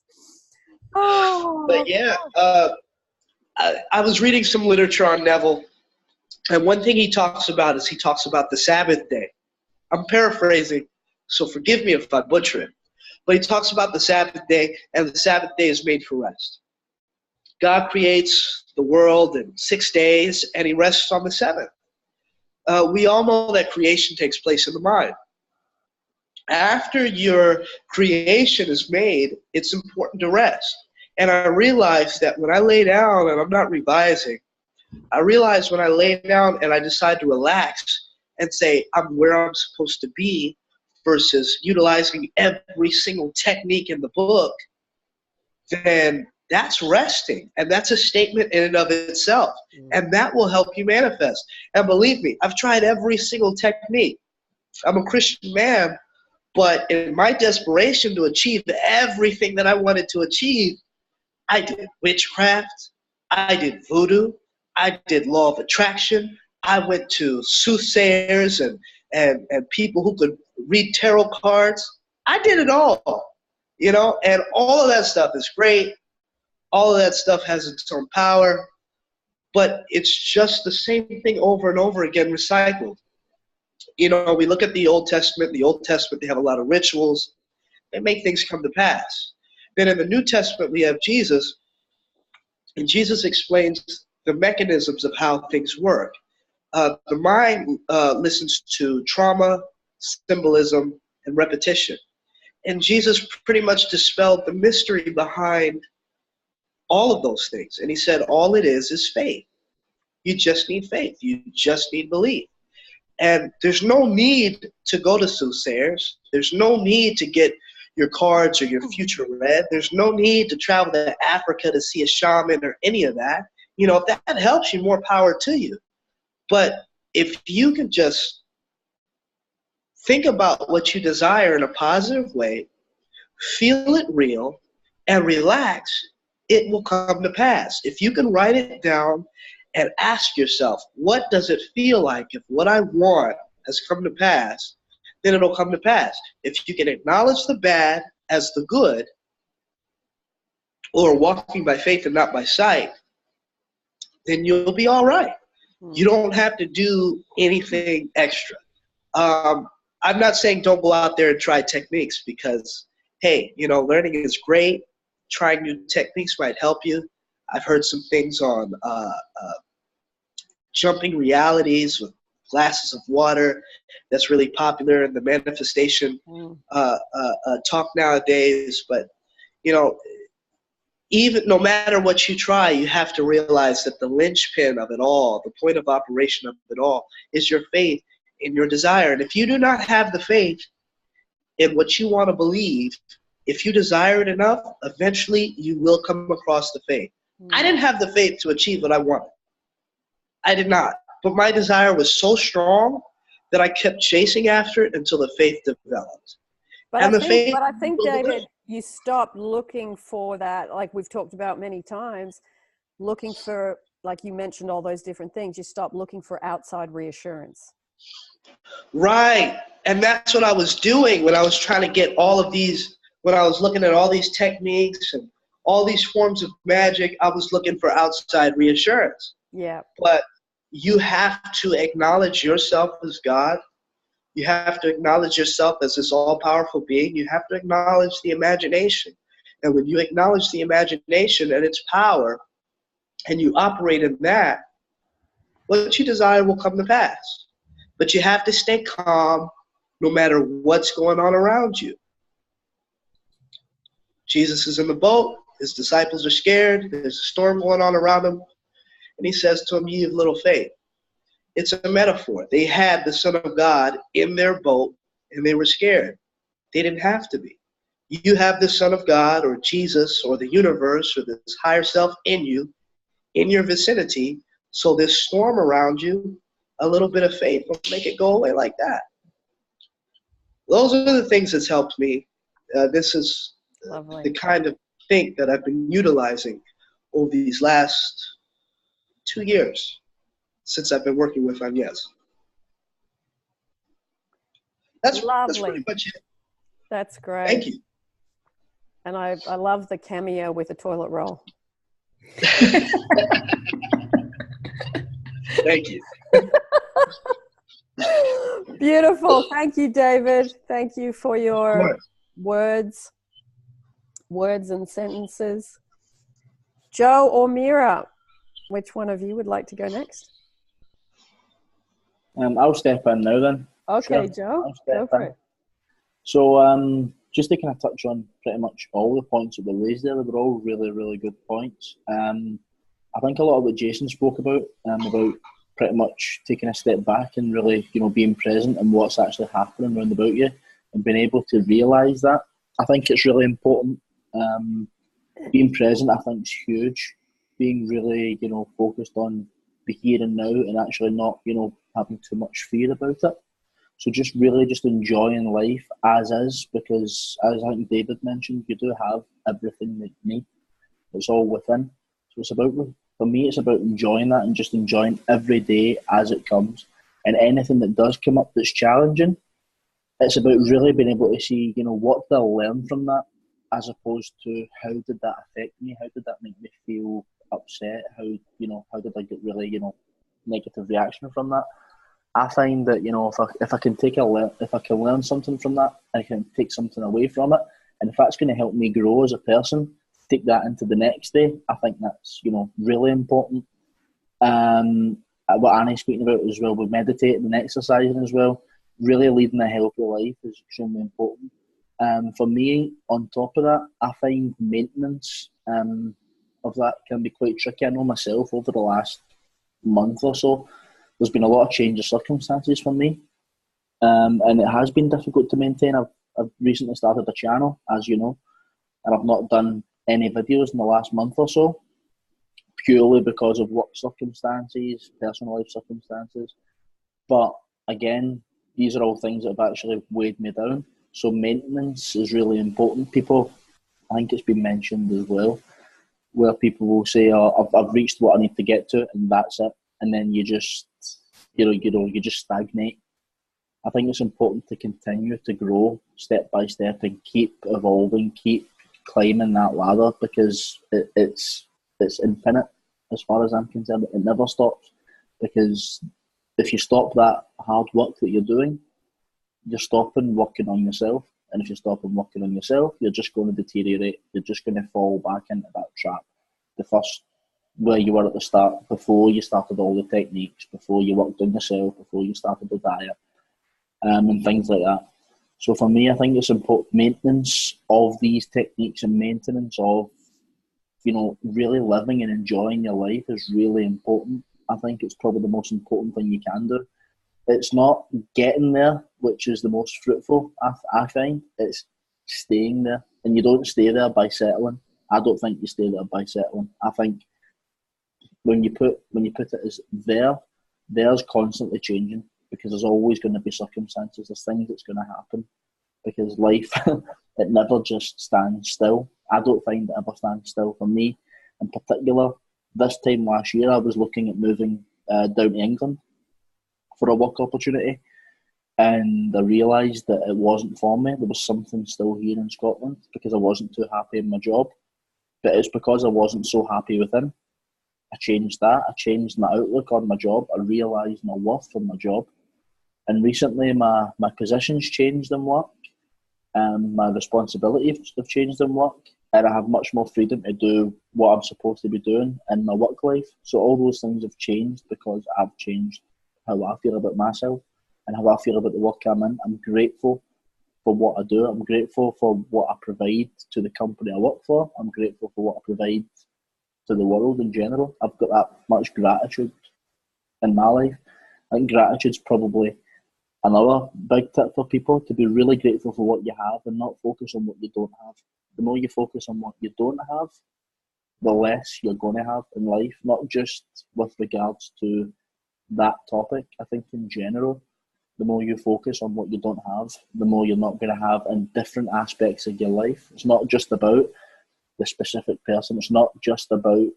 Oh, But yeah, I was reading some literature on Neville, and one thing he talks about is he talks about the Sabbath day. I'm paraphrasing, so forgive me if I butcher it. But he talks about the Sabbath day, and the Sabbath day is made for rest. God creates the world in 6 days, and he rests on the seventh. We all know that creation takes place in the mind. After your creation is made, it's important to rest. And I realized that when I lay down, and I'm not revising, I realized when I lay down and I decide to relax and say, I'm where I'm supposed to be, versus utilizing every single technique in the book, then that's resting. And that's a statement in and of itself. And that will help you manifest. And believe me, I've tried every single technique. I'm a Christian man, but in my desperation to achieve everything that I wanted to achieve, I did witchcraft, I did voodoo, I did law of attraction, I went to soothsayers and people who could read tarot cards. I did it all, you know, and all of that stuff is great. All of that stuff has its own power, but it's just the same thing over and over again recycled. You know, we look at the Old Testament. The Old Testament, they have a lot of rituals. They make things come to pass. Then in the New Testament, we have Jesus, and Jesus explains the mechanisms of how things work. The mind listens to trauma, symbolism, and repetition. And Jesus pretty much dispelled the mystery behind all of those things. And he said, all it is faith. You just need faith. You just need belief. And there's no need to go to soothsayers. There's no need to get your cards or your future read. There's no need to travel to Africa to see a shaman or any of that. You know, if that helps you, more power to you. But if you can just think about what you desire in a positive way, feel it real, and relax, it will come to pass. If you can write it down and ask yourself, what does it feel like if what I want has come to pass, then it'll come to pass. If you can acknowledge the bad as the good, or walking by faith and not by sight, then you'll be all right. You don't have to do anything extra. I'm not saying don't go out there and try techniques because, hey, you know, learning is great. Trying new techniques might help you. I've heard some things on jumping realities with glasses of water. That's really popular in the manifestation talk nowadays. But, you know, even no matter what you try, you have to realize that the linchpin of it all, the point of operation of it all, is your faith in your desire. And if you do not have the faith in what you want to believe, if you desire it enough, eventually you will come across the faith. I didn't have the faith to achieve what I wanted. I did not. But my desire was so strong that I kept chasing after it until the faith developed. But I think, David, you stopped looking for that, like we've talked about many times, looking for, like you mentioned, all those different things. You stopped looking for outside reassurance. Right. And that's what I was doing when I was trying to get all of these, when I was looking at all these techniques and all these forms of magic, I was looking for outside reassurance. Yeah. But you have to acknowledge yourself as God. You have to acknowledge yourself as this all-powerful being. You have to acknowledge the imagination. And when you acknowledge the imagination and its power, and you operate in that, what you desire will come to pass. But you have to stay calm no matter what's going on around you. Jesus is in the boat. His disciples are scared. There's a storm going on around them. And he says to them, "Ye of little faith." It's a metaphor. They had the Son of God in their boat, and they were scared. They didn't have to be. You have the Son of God, or Jesus, or the universe, or this higher self in you, in your vicinity. So this storm around you, a little bit of faith will make it go away like that. Those are the things that's helped me. This is Lovely. the kind of thing that I've been utilizing over these last 2 years since I've been working with Agnes. That's pretty much it. That's great. Thank you. And I love the cameo with the toilet roll. Thank you. Beautiful. Thank you, David. Thank you for your words and sentences. Joe or Mira, which one of you would like to go next? I'll step in now then. Okay, Sure. Joe, go for it. So just to kind of touch on pretty much all the points that were raised there, they were all really, really good points. I think a lot of what Jason spoke about pretty much taking a step back and really, being present in what's actually happening around about you and being able to realise that. I think it's really important. Being present, I think, is huge. Being really, focused on the here and now and actually not, having too much fear about it. So just really just enjoying life as is, because as I think David mentioned, you do have everything that you need. It's all within. So it's about, for me, it's about enjoying that and just enjoying every day as it comes. And anything that does come up that's challenging, it's about really being able to see, what did I learn from that, as opposed to how did that affect me? How did that make me feel upset? How did I get really, negative reaction from that? I find that, if I can learn something from that, I can take something away from it, and if that's going to help me grow as a person, take that into the next day, I think that's, really important. What Annie's speaking about as well, with meditating and exercising as well, really leading a healthy life is extremely important. For me, on top of that, I find maintenance of that can be quite tricky. I know myself, over the last month or so, there's been a lot of change of circumstances for me, and it has been difficult to maintain. I've recently started a channel, as you know, and I've not done any videos in the last month or so, purely because of work circumstances, personal life circumstances. But again, these are all things that have actually weighed me down. So maintenance is really important. I think it's been mentioned as well, where people will say, "Oh, I've reached what I need to get to, and that's it," and then you just, you just stagnate. I think it's important to continue to grow step by step and keep evolving, keep climbing that ladder, because it's infinite as far as I'm concerned. It never stops, because if you stop that hard work that you're doing, you're stopping working on yourself. And if you're stopping working on yourself, you're just going to deteriorate. You're just going to fall back into that trap. The first, where you were at the start, before you started all the techniques, before you worked on yourself, before you started the diet, and things like that. So for me, I think it's important, maintenance of these techniques and maintenance of, really living and enjoying your life is really important. I think it's probably the most important thing you can do. It's not getting there, which is the most fruitful, I find. It's staying there. And you don't stay there by settling. I don't think you stay there by settling. I think when you put it as there's constantly changing, because there's always going to be circumstances. There's things that's going to happen, because life, it never just stands still. I don't find it ever stands still. For me, in particular, this time last year, I was looking at moving down to England for a work opportunity, and I realised that it wasn't for me. There was something still here in Scotland, because I wasn't too happy in my job, but it's because I wasn't so happy within. I changed that. I changed my outlook on my job. I realised my worth from my job, and recently my positions changed in work, my responsibilities have changed in work, and I have much more freedom to do what I'm supposed to be doing in my work life. So all those things have changed because I've changed how I feel about myself and how I feel about the work I'm in. I'm grateful for what I do. I'm grateful for what I provide to the company I work for. I'm grateful for what I provide to the world in general. I've got that much gratitude in my life. I think gratitude's probably another big tip for people, to be really grateful for what you have and not focus on what you don't have. The more you focus on what you don't have, the less you're going to have in life, not just with regards to that topic. I think in general, the more you focus on what you don't have, the more you're not going to have in different aspects of your life. It's not just about the specific person. It's not just about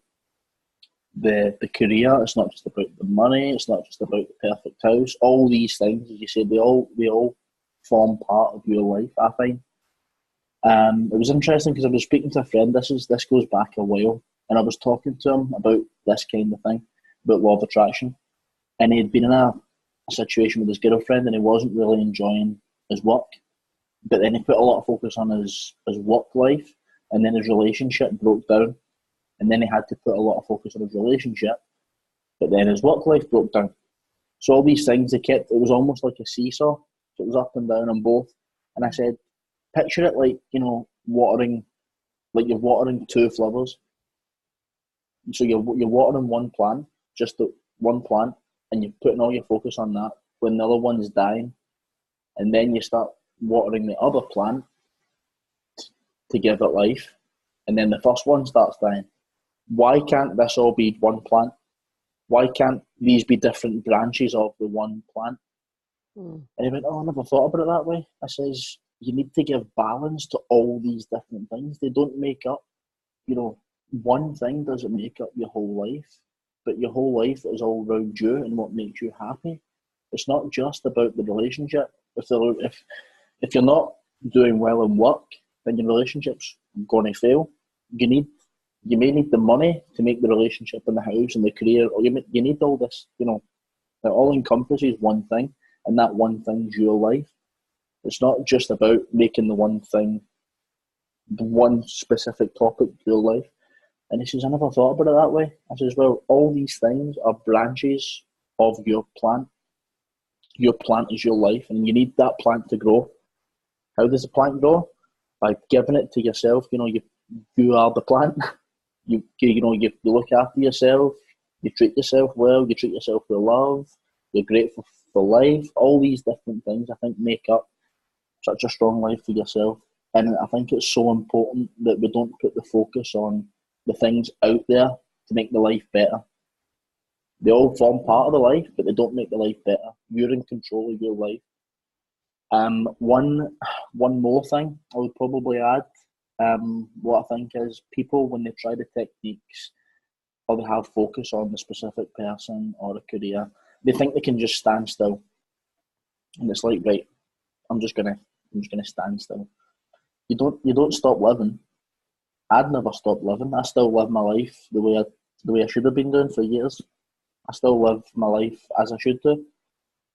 the career. It's not just about the money. It's not just about the perfect house. All these things, as you said, they all form part of your life, I find. It was interesting because I was speaking to a friend. This goes back a while, and I was talking to him about this kind of thing, about law of attraction. And he had been in a situation with his girlfriend, and he wasn't really enjoying his work. But then he put a lot of focus on his work life, and then his relationship broke down. And then he had to put a lot of focus on his relationship, but then his work life broke down. So all these things, it was almost like a seesaw. So it was up and down on both. And I said, picture it like, watering, like you're watering two flowers. So you're watering one plant, just the one plant, and you're putting all your focus on that when the other one's dying. And then you start watering the other plant to give it life. And then the first one starts dying. Why can't this all be one plant? Why can't these be different branches of the one plant? And he went, I never thought about it that way. I says, you need to give balance to all these different things. They don't make up, one thing doesn't make up your whole life, but your whole life is all around you and what makes you happy. It's not just about the relationship. If you're not doing well in work, then your relationship's going to fail. You may need the money to make the relationship and the house and the career, or you need all this, it all encompasses one thing, and that one thing's your life. It's not just about making the one thing, the one specific topic your life. And he says, I never thought about it that way. I says, well, all these things are branches of your plant. Your plant is your life, and you need that plant to grow. How does the plant grow? By giving it to yourself. You are the plant. You look after yourself, you treat yourself well, you treat yourself with love, you're grateful for life. All these different things, I think, make up such a strong life for yourself. And I think it's so important that we don't put the focus on the things out there to make the life better. They all form part of the life, but they don't make the life better. You're in control of your life. One more thing I would probably add, what I think is people, when they try the techniques or they have focus on the specific person or a career, they think they can just stand still. And it's like, right, I'm just gonna stand still. You don't stop living. I'd never stop living. I still live my life the way I should have been doing for years. I still live my life as I should do.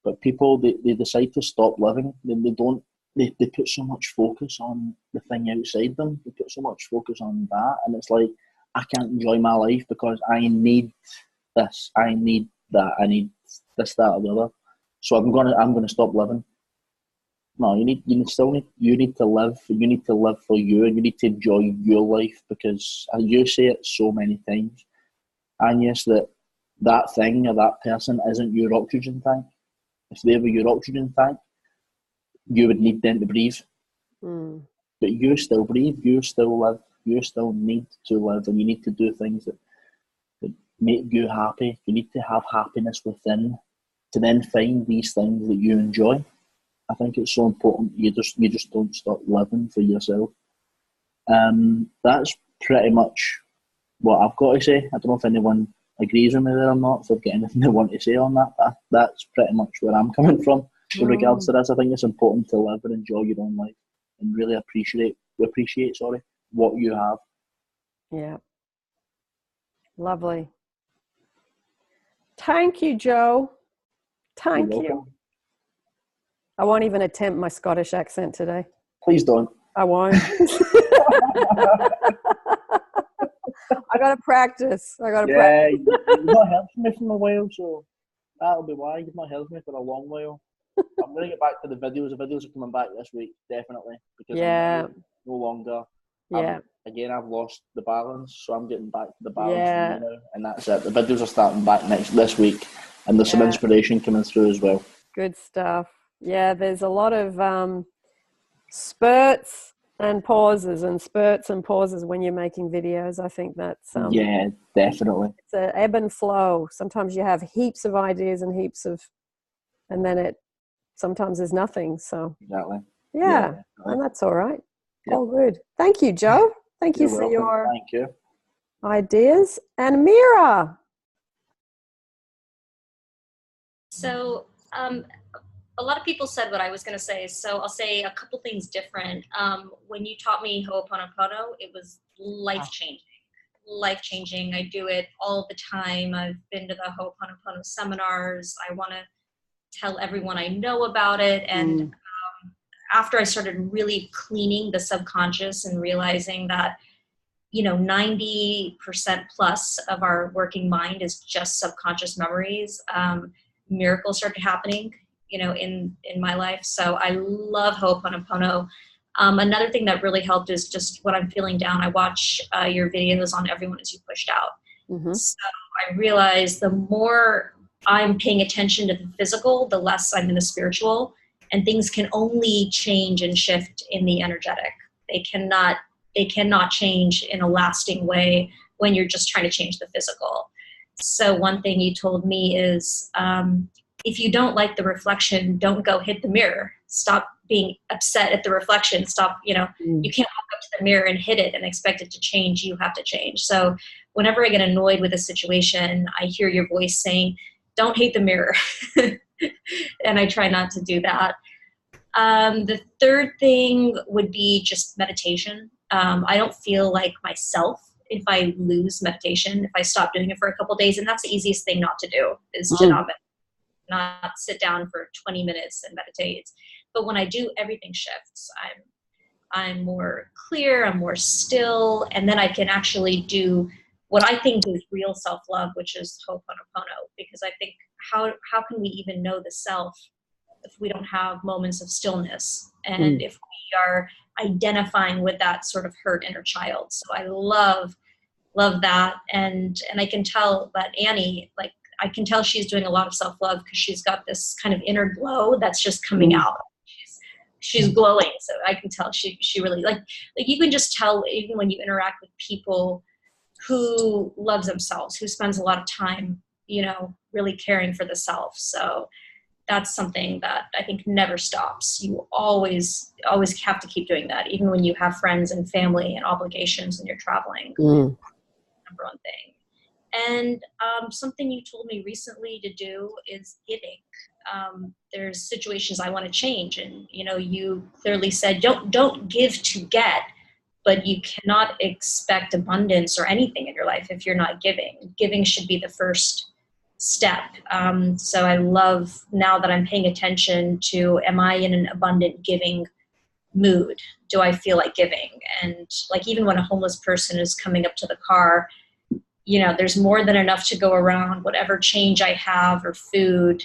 But people, they decide to stop living. They put so much focus on the thing outside them. They put so much focus on that. And it's like, I can't enjoy my life because I need this. I need that. I need this, that, or the other. So I'm gonna stop living. No, you need to live. You need to live for you, and you need to enjoy your life, because you say it so many times, and yes, that thing or that person isn't your oxygen tank. If they were your oxygen tank, you would need them to breathe. But you still breathe, you still live, you still need to live, and you need to do things that make you happy. You need to have happiness within to then find these things that you enjoy. I think it's so important you just don't stop living for yourself. That's pretty much what I've got to say. I don't know if anyone agrees with me there or not, if I've got anything they want to say on that. That's pretty much where I'm coming from with regards to this. I think it's important to live and enjoy your own life and really appreciate what you have. Yeah. Lovely. Thank you, Joe. Thank you. I won't even attempt my Scottish accent today. Please don't. I won't. I got to practice. Practice. You've not helped me for a while, so that'll be why. You've not helped me for a long while. I'm going to get back to the videos. The videos are coming back this week, definitely, because I'm no longer. Again, I've lost the balance, so I'm getting back to the balance now, and that's it. The videos are starting back this week, and there's some inspiration coming through as well. Good stuff. Yeah, there's a lot of spurts and pauses when you're making videos. I think that's definitely. It's an ebb and flow. Sometimes you have heaps of ideas and and then sometimes there's nothing. So exactly. Yeah, and that's all right. Yep. All good. Thank you, Joe. Thank you for your ideas. And Mira. So a lot of people said what I was going to say, so I'll say a couple things different. When you taught me Ho'oponopono, it was life-changing. Life-changing. I do it all the time. I've been to the Ho'oponopono seminars. I want to tell everyone I know about it. And after I started really cleaning the subconscious and realizing that, 90% plus of our working mind is just subconscious memories, miracles started happening, in my life. So I love Ho'oponopono. Another thing that really helped is just when I'm feeling down, I watch your videos on Everyone Is You Pushed Out. Mm-hmm. So I realize the more I'm paying attention to the physical, the less I'm in the spiritual, and things can only change and shift in the energetic. They cannot change in a lasting way when you're just trying to change the physical. So one thing you told me is, if you don't like the reflection, don't go hit the mirror. Stop being upset at the reflection. Stop, you can't walk up to the mirror and hit it and expect it to change. You have to change. So whenever I get annoyed with a situation, I hear your voice saying, don't hate the mirror. And I try not to do that. The third thing would be just meditation. I don't feel like myself if I lose meditation, if I stop doing it for a couple of days. And that's the easiest thing not to do, is to not sit down for 20 minutes and meditate. But when I do, everything shifts. I'm more clear, I'm more still, and then I can actually do what I think is real self-love, which is Ho'oponopono, because I think how can we even know the self if we don't have moments of stillness, and if we are identifying with that sort of hurt inner child. So I love that, and I can tell that Annie, like, I can tell she's doing a lot of self-love because she's got this kind of inner glow that's just coming out. She's glowing, so I can tell she really like you can just tell even when you interact with people who loves themselves, who spends a lot of time, really caring for the self. So that's something that I think never stops. You always have to keep doing that, even when you have friends and family and obligations and you're traveling. Number one thing. And something you told me recently to do is giving. There's situations I want to change, and you clearly said don't give to get, but you cannot expect abundance or anything in your life if you're not giving. Giving should be the first step. So I love now that I'm paying attention to, am I in an abundant giving mood? Do I feel like giving? And like even when a homeless person is coming up to the car, there's more than enough to go around. Whatever change I have or food,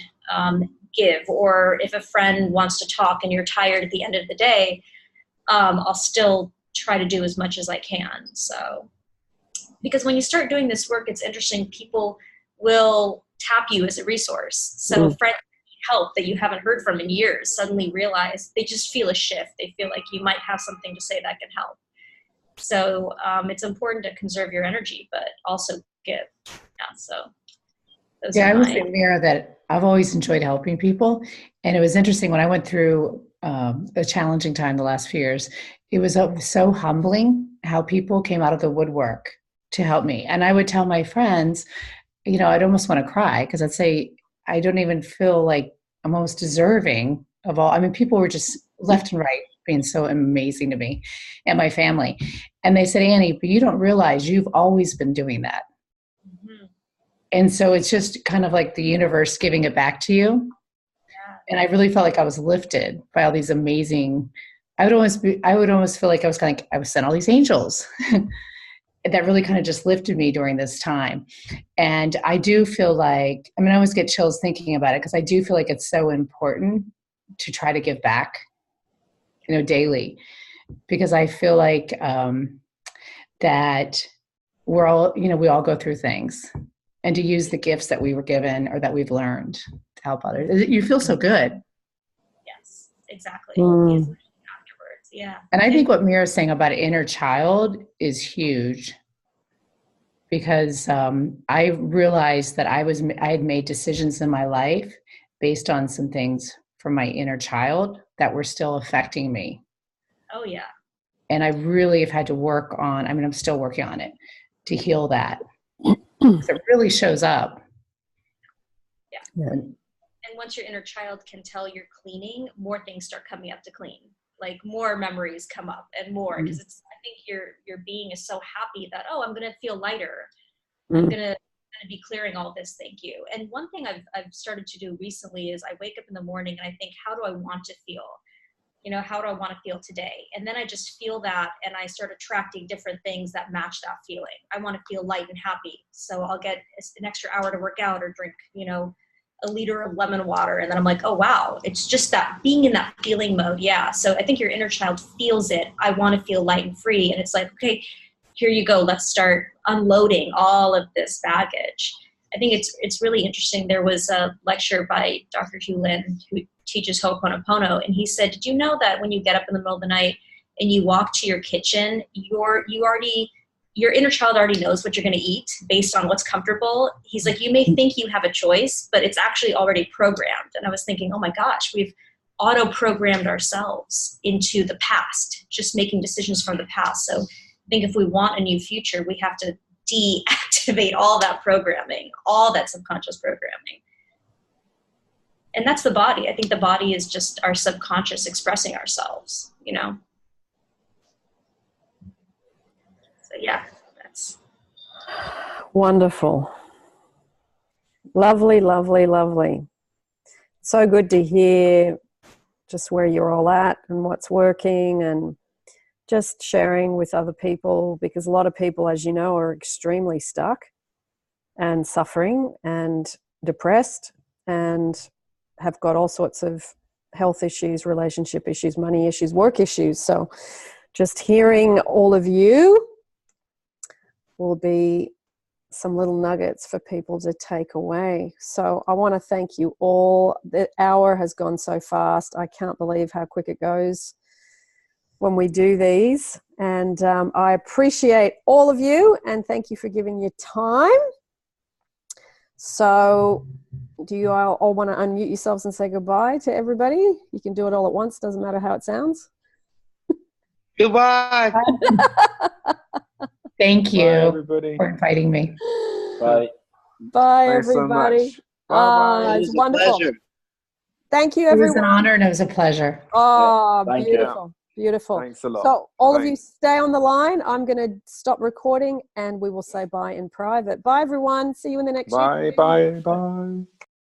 give. Or if a friend wants to talk and you're tired at the end of the day, I'll still try to do as much as I can. So, because when you start doing this work, it's interesting. People will tap you as a resource. So friends that need help that you haven't heard from in years suddenly realize they just feel a shift. They feel like you might have something to say that can help. So it's important to conserve your energy, but also give. Yeah. So. I would say, Mira, that I've always enjoyed helping people. And it was interesting when I went through a challenging time the last few years, it was so humbling how people came out of the woodwork to help me. And I would tell my friends, I'd almost want to cry because I'd say, I don't even feel like I'm almost deserving of all. I mean, people were just left and right being so amazing to me and my family. And they said, Annie, but you don't realize you've always been doing that. And so it's just kind of like the universe giving it back to you. Yeah. And I really felt like I was lifted by all these amazing I would almost feel like I was kind of like, I was sent all these angels. That really kind of just lifted me during this time. And I do feel like, I mean, I always get chills thinking about it, because I do feel like it's so important to try to give back, daily, because I feel like that we're all, we all go through things, and to use the gifts that we were given or that we've learned to help others. You feel so good. Yes, exactly. Mm. Afterwards, yeah. And I think what Mira's saying about inner child is huge, because I realized that I had made decisions in my life based on some things from my inner child that were still affecting me. Oh, yeah. And I really have had to work on, I'm still working on it, to heal that. It really shows up. Yeah. And once your inner child can tell you're cleaning, more things start coming up to clean. Like more memories come up and more, because I think your being is so happy that, oh, I'm going to feel lighter. I'm going to be clearing all this. Thank you. And one thing I've started to do recently is I wake up in the morning and I think, how do I want to feel? How do I want to feel today? And then I just feel that, and I start attracting different things that match that feeling. I want to feel light and happy. So I'll get an extra hour to work out or drink, a liter of lemon water. And then I'm like, oh, wow, it's just that being in that feeling mode. Yeah. So I think your inner child feels it. I want to feel light and free. And it's like, okay, here you go. Let's start unloading all of this baggage. I think it's really interesting. There was a lecture by Dr. Hugh Lin, who teaches Ho'oponopono, and he said, did you know that when you get up in the middle of the night and you walk to your kitchen, your inner child already knows what you're going to eat based on what's comfortable? He's like, you may think you have a choice, but it's actually already programmed. And I was thinking, oh my gosh, we've auto-programmed ourselves into the past, just making decisions from the past. So I think if we want a new future, we have to deactivate all that programming, all that subconscious programming. And that's the body. I think the body is just our subconscious expressing ourselves, So yeah, that's Wonderful. Lovely, lovely, lovely. So good to hear just where you're all at and what's working, and just sharing with other people, because a lot of people, as you know, are extremely stuck and suffering and depressed and have got all sorts of health issues, relationship issues, money issues, work issues. So just hearing all of you will be some little nuggets for people to take away. So I want to thank you all. The hour has gone so fast. I can't believe how quick it goes when we do these. And I appreciate all of you, and thank you for giving your time. So do you all want to unmute yourselves and say goodbye to everybody? You can do it all at once. Doesn't matter how it sounds. Goodbye. Thank you, Bye, everybody, for inviting me. Bye. Bye, Thanks so everybody. much. Bye-bye. It's It was a wonderful. pleasure. Thank you, It everyone. was an honor and it was a pleasure. Oh, Yeah, thank beautiful. Beautiful. Thanks a lot. So all of you Thanks. stay on the line. I'm going to stop recording and we will say bye in private. Bye, everyone. See you in the next Bye, YouTube. bye, bye.